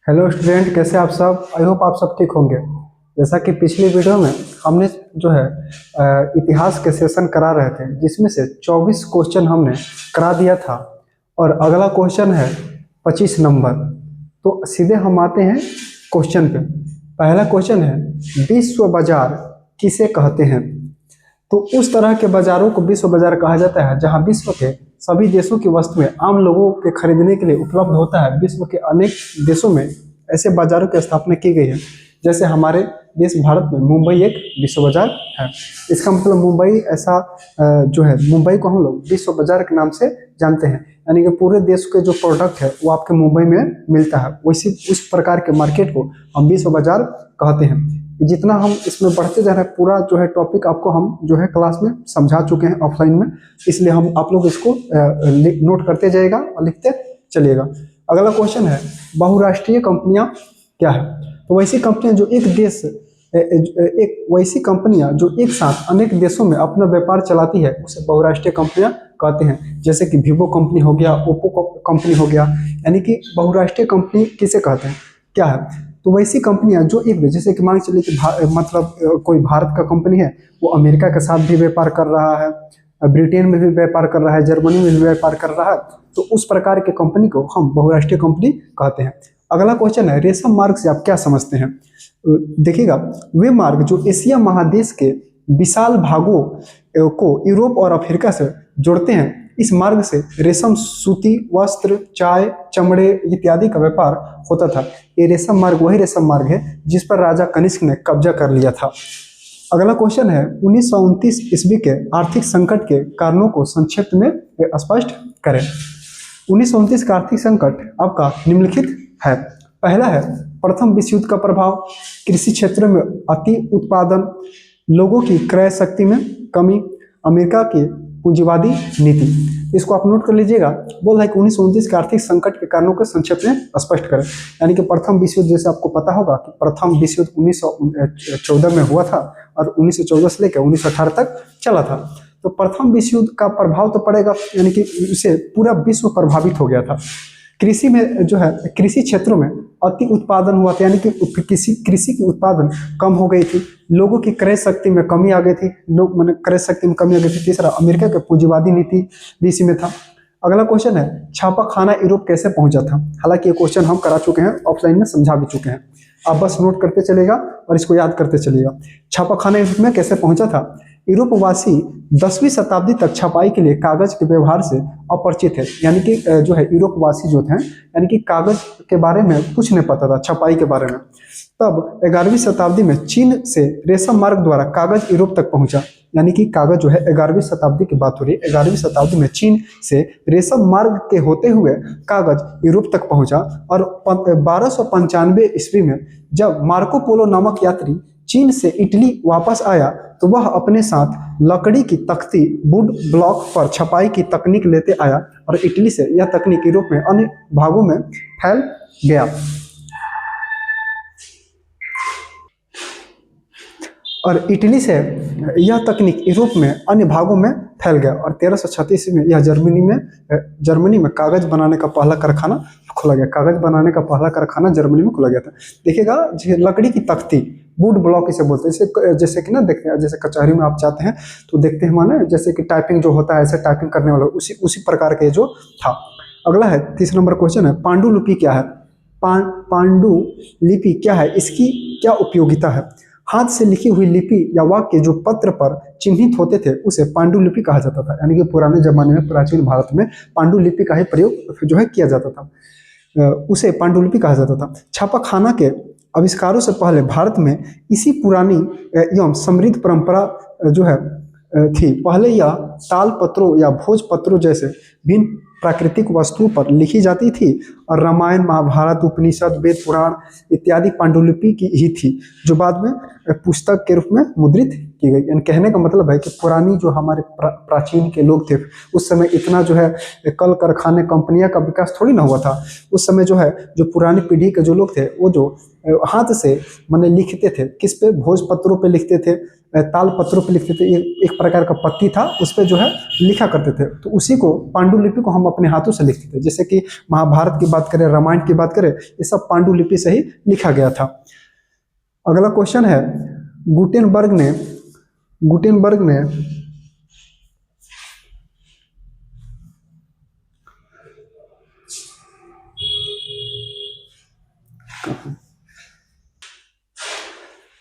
Hello student, कैसे आप सब। आई होप आप सब ठीक होंगे। जैसा कि पिछली वीडियो में हमने जो है इतिहास के सेशन करा रहे थे, जिसमें से 24 क्वेश्चन हमने करा दिया था और अगला क्वेश्चन है 25 नंबर। तो सीधे हम आते हैं क्वेश्चन पे। पहला क्वेश्चन है, विश्व बाजार किसे कहते हैं। तो उस तरह के बाजारों को विश्व बाजार कहा जाता है जहां विश्व के सभी देशों की वस्तुएं आम लोगों के खरीदने के लिए उपलब्ध होता है। विश्व के अनेक देशों में ऐसे बाजारों की स्थापना की गई है। जैसे हमारे देश भारत में मुंबई एक विश्व बाजार है। इसका मतलब मुंबई ऐसा जो है, मुंबई को हम लोग विश्व बाजार के नाम से जानते हैं। यानी कि पूरे देश के जो प्रोडक्ट है वो आपके मुंबई में मिलता है। वैसे उस प्रकार के मार्केट को हम विश्व बाजार कहते हैं। जितना हम इसमें बढ़ते जा रहे हैं, पूरा जो है टॉपिक आपको हम जो है क्लास में समझा चुके हैं ऑफलाइन में, इसलिए हम आप लोग इसको नोट करते जाइएगा और लिखते चलिएगा। अगला क्वेश्चन है, बहुराष्ट्रीय कंपनियां क्या है। तो वैसी कंपनियां जो एक देश एक वैसी कंपनियां जो एक साथ अनेक देशों में अपना व्यापार चलाती है उसे बहुराष्ट्रीय कंपनियां कहते हैं। जैसे कि वीवो कंपनी हो गया, ओप्पो कंपनी हो गया। यानी कि बहुराष्ट्रीय कंपनी किसे कहते हैं, क्या है। तो वैसी कंपनियां जो एक जैसे कि मान चलिए कि मतलब कोई भारत का कंपनी है, वो अमेरिका के साथ भी व्यापार कर रहा है, ब्रिटेन में भी व्यापार कर रहा है, जर्मनी में भी व्यापार कर रहा है। तो उस प्रकार के कंपनी को हम बहुराष्ट्रीय कंपनी कहते हैं। अगला क्वेश्चन है, रेशम मार्ग से आप क्या समझते हैं। देखिएगा, वे मार्ग जो एशिया महादेश के विशाल भागों को यूरोप और अफ्रीका से जोड़ते हैं। इस मार्ग से रेशम, सूती वस्त्र, चाय, चमड़े इत्यादि का व्यापार होता था। ये रेशम मार्ग वही रेशम मार्ग है जिस पर राजा कनिष्क ने कब्जा कर लिया था। अगला क्वेश्चन है, 1929 ईस्वी के आर्थिक संकट के कारणों को संक्षिप्त में स्पष्ट करें। 1929 का आर्थिक संकट आपका निम्नलिखित है। पहला है प्रथम विश्व युद्ध का प्रभाव, कृषि क्षेत्र में अति उत्पादन, लोगों की क्रय शक्ति में कमी, अमेरिका की पूंजीवादी नीति। इसको आप नोट कर लीजिएगा। बोल रहा है कि 1929 के आर्थिक संकट के कारणों को संक्षेप में स्पष्ट करें। यानी कि प्रथम विश्व युद्ध, जैसे आपको पता होगा कि प्रथम विश्व युद्ध 1914 में हुआ था और 1914 से लेकर 1918 तक चला था। तो प्रथम विश्व युद्ध का प्रभाव तो पड़ेगा, यानी कि इससे पूरा विश्व प्रभावित हो गया था। कृषि में जो है, कृषि क्षेत्रों में अति उत्पादन हुआ था, यानी कि कृषि की उत्पादन कम हो गई थी। लोगों की क्रय शक्ति में कमी आ गई थी, लोग मैंने क्रय शक्ति में कमी आ गई थी। तीसरा, अमेरिका के पूंजीवादी नीति भी इसी में था। अगला क्वेश्चन है, छापा खाना यूरोप कैसे पहुंचा था। हालांकि ये क्वेश्चन हम करा चुके हैं, ऑफलाइन में समझा भी चुके हैं। आप बस नोट करते चलेगा और इसको याद करते चलिएगा। छापा खाना यूरोप में कैसे पहुंचा था। यूरोपवासी 10वीं शताब्दी तक छपाई के लिए कागज के व्यवहार से अपरिचित है। यानी कि जो है यूरोपवासी जो थे, यानी कि कागज के बारे में कुछ नहीं पता था, छपाई के बारे में। तब 11वीं शताब्दी में चीन से रेशम मार्ग द्वारा कागज यूरोप तक पहुंचा। यानी कि कागज जो है 11वीं शताब्दी की बात हो रही है। 11वीं शताब्दी में चीन से रेशम मार्ग के होते हुए कागज यूरोप तक पहुंचा। और 1295 ईस्वी में जब मार्को पोलो नामक यात्री चीन से इटली वापस आया तो वह अपने साथ लकड़ी की तख्ती, वुड ब्लॉक पर छपाई की तकनीक लेते आया और इटली से यह तकनीक यूरोप में अन्य भागों में फैल गया। और इटली से यह तकनीक यूरोप में अन्य भागों में फैल गया और 1336 में यह जर्मनी में कागज बनाने का पहला कारखाना खोला गया। कागज बनाने का पहला कारखाना जर्मनी में खोला गया था। देखिएगा, लकड़ी की तख्ती, वुड ब्लॉक इसे बोलते हैं। जैसे कि ना देखते हैं, जैसे कचहरी में आप जाते हैं तो देखते हैं माने जैसे कि टाइपिंग जो होता है, ऐसे टाइपिंग करने वाला उसी प्रकार के जो था। अगला है, 30 नंबर क्वेश्चन है, पांडुलिपि क्या है। पांडुलिपि क्या है, इसकी क्या उपयोगिता है। हाथ से लिखी हुई लिपि या वाक्य जो पत्र पर चिन्हित होते थे उसे पांडुलिपि कहा जाता था। यानी कि पुराने जमाने में, प्राचीन भारत में पांडुलिपि का ही प्रयोग जो है किया जाता था, उसे पांडुलिपि कहा जाता था। छापा खाना के आविष्कारों से पहले भारत में इसी पुरानी एवं समृद्ध परंपरा जो है थी। पहले यह ताल पत्रों या भोज पत्रों जैसे भिन्न प्राकृतिक वस्तुओं पर लिखी जाती थी और रामायण, महाभारत, उपनिषद, वेद, पुराण इत्यादि पांडुलिपि की ही थी, जो बाद में पुस्तक के रूप में मुद्रित की गई। यानी कहने का मतलब है कि पुरानी जो हमारे प्राचीन के लोग थे, उस समय इतना जो है कल कारखाने, कंपनियां का विकास थोड़ी ना हुआ था। उस समय जो है, जो पुरानी पीढ़ी के जो लोग थे वो जो हाथ से माने लिखते थे, किस पे, भोजपत्रों पे लिखते थे, ताल पत्रों पे लिखते थे। एक प्रकार का पत्ती था, उस पे जो है लिखा करते थे। तो उसी को, पांडुलिपि को हम अपने हाथों से लिखते थे। जैसे कि महाभारत की बात करें, रामायण की बात करें, ये सब पांडुलिपि से ही लिखा गया था। अगला क्वेश्चन है, गुटेनबर्ग ने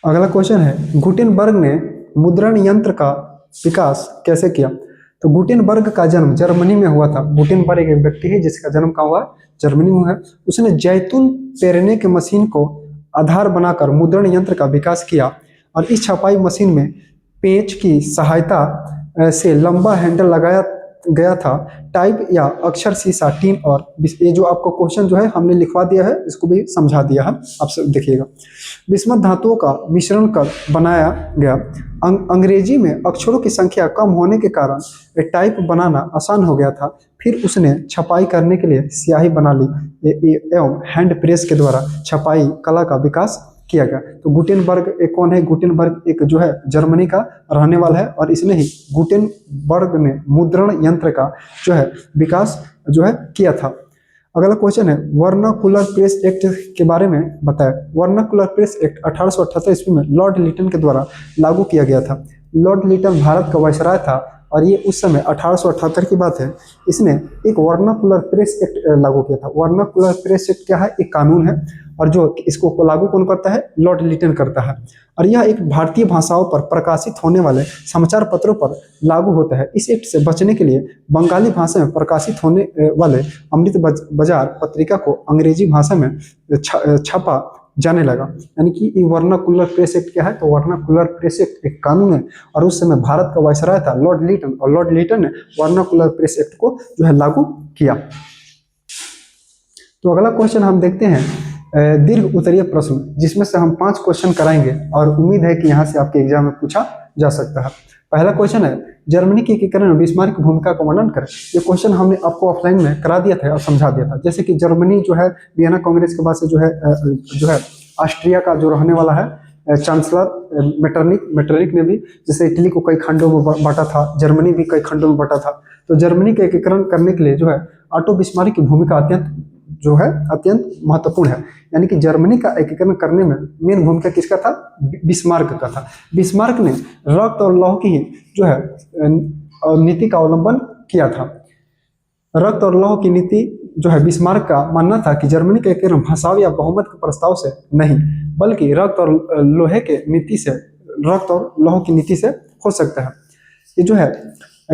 अगला क्वेश्चन है, गुटेनबर्ग ने मुद्रण यंत्र का विकास कैसे किया? तो गुटेनबर्ग का जन्म जर्मनी में हुआ था। गुटेनबर्ग एक व्यक्ति है जिसका जन्म कहाँ हुआ? जर्मनी में है। उसने जैतून पेरने के मशीन को आधार बनाकर मुद्रण यंत्र का विकास किया और इस छपाई मशीन में पेंच की सहायता से लंबा हैंडल लगाया गया था। टाइप या अक्षर, शीशा, टीन और ये जो आपको क्वेश्चन जो है हमने लिखवा दिया है, इसको भी समझा दिया है, आप सब देखिएगा। विस्मत धातुओं का मिश्रण कर बनाया गया। अंग्रेजी में अक्षरों की संख्या कम होने के कारण टाइप बनाना आसान हो गया था। फिर उसने छपाई करने के लिए स्याही बना ली एवं हैंड प्रेस के द्वारा छपाई कला का विकास किया गया। तो गुटेनबर्ग एक कौन है? गुटेनबर्ग एक जो है जर्मनी का रहने वाला है और इसने ही गुटेनबर्ग ने मुद्रण यंत्र का जो है विकास जो है किया था। अगला क्वेश्चन है, वर्नाकुलर प्रेस एक्ट के बारे में बताएं। वर्नाकुलर प्रेस एक्ट 1878 ईस्वी में लॉर्ड लिटन के द्वारा लागू किया गया था। लॉर्ड लिटन भारत का वायसराय था और ये उस समय 1878 की बात है। इसने एक वर्नाकुलर प्रेस एक्ट लागू किया था। वर्नाकुलर प्रेस एक्ट क्या है? एक कानून है और जो इसको लागू कौन करता है? लॉर्ड लिटन करता है। और यह एक भारतीय भाषाओं पर प्रकाशित होने वाले समाचार पत्रों पर लागू होता है। इस एक्ट से बचने के लिए बंगाली भाषा में प्रकाशित होने वाले अमृत बाजार पत्रिका को अंग्रेजी भाषा में छपा जाने लगा। यानी कि ये वर्नाकुलर प्रेस एक्ट क्या है? तो वर्नाकुलर प्रेस एक्ट एक कानून है और उस समय भारत का वायसराय था लॉर्ड लिटन और लॉर्ड लिटन ने वर्नाकुलर प्रेस एक्ट को जो है लागू किया। तो अगला क्वेश्चन हम देखते हैं, दीर्घ उत्तरीय प्रश्न, जिसमें से हम 5 क्वेश्चन कराएंगे और उम्मीद है कि यहाँ से आपके एग्जाम में पूछा जा सकता है। पहला क्वेश्चन है, जर्मनी के एकीकरण में बिस्मार्क की भूमिका का वर्णन करें। ये क्वेश्चन हमने आपको ऑफलाइन में करा दिया था और समझा दिया था। जैसे कि जर्मनी जो है वियना कांग्रेस के बाद से जो है ऑस्ट्रिया का जो रहने वाला है चांसलर मेटरनिक ने भी जैसे इटली को कई खंडों में बांटा था, जर्मनी भी कई खंडों में बांटा था। तो जर्मनी का एकीकरण करने के लिए जो है ऑटो बिस्मार्क की भूमिका अत्यंत महत्वपूर्ण है। यानी कि जर्मनी का एकीकरण करने में मेन भूमिका किसका था? बिस्मार्क का था। बिस्मार्क ने रक्त और लौह की जो है नीति का अवलंबन किया था। रक्त और लौह की नीति जो है बिस्मार्क का मानना था कि जर्मनी का एकीकरण भाषाई या बहुमत के प्रस्ताव से नहीं, बल्कि रक्त और लौह की नीति से हो सकता है। ये जो है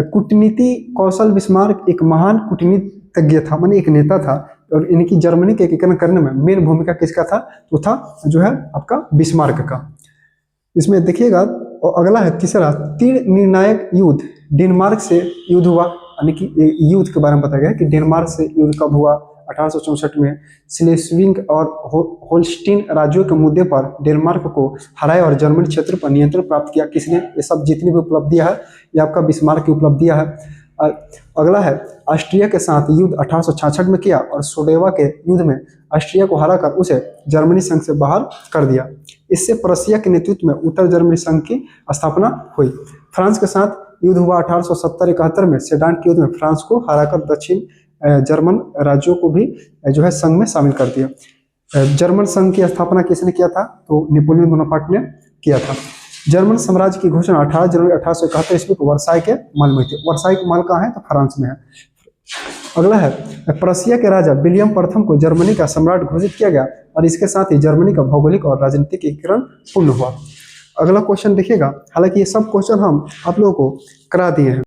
कूटनीति कौशल, बिस्मार्क एक महान कूटनीतिज्ञ था, माने एक नेता था और इनकी जर्मनी के एकीकरण करने में मेन भूमिका किसका था? तो था जो है आपका बिस्मार्क का। इसमें देखिएगा अगला है तीसरा, 3 निर्णायक युद्ध डेनमार्क से युद्ध हुआ। यानी कि युद्ध के बारे में बताया गया है कि डेनमार्क से युद्ध कब हुआ? 1864 में। स्लेस्विंग और होल्स्टीन राज्यों के मुद्दे पर डेनमार्क को हराया और जर्मनी क्षेत्र पर नियंत्रण प्राप्त किया। किसने? ये सब जितनी भी उपलब्धियां है ये आपका बिस्मार्क की उपलब्धियां है। अगला है, ऑस्ट्रिया के साथ युद्ध 1866 में किया और सोडेवा के युद्ध में ऑस्ट्रिया को हराकर उसे जर्मनी संघ से बाहर कर दिया। इससे प्रशिया के नेतृत्व में उत्तर जर्मनी संघ की स्थापना हुई। फ्रांस के साथ युद्ध हुआ 1870-71 में। सेडान के युद्ध में फ्रांस को हराकर दक्षिण जर्मन राज्यों को भी जो है संघ में शामिल कर दिया। जर्मन संघ की स्थापना किसने किया था? तो नेपोलियन बोनापार्ट ने किया था। जर्मन साम्राज्य की घोषणा 18 जनवरी 1871 ईस्वी को वर्साई के महल में थी। वर्साई का महल कहाँ है? तो फ्रांस में है। अगला है, प्रशिया के राजा विलियम प्रथम को जर्मनी का सम्राट घोषित किया गया और इसके साथ ही जर्मनी का भौगोलिक और राजनीतिक एकीकरण पूर्ण हुआ। अगला क्वेश्चन देखिएगा, हालांकि ये सब क्वेश्चन हम आप लोगों को करा दिए हैं।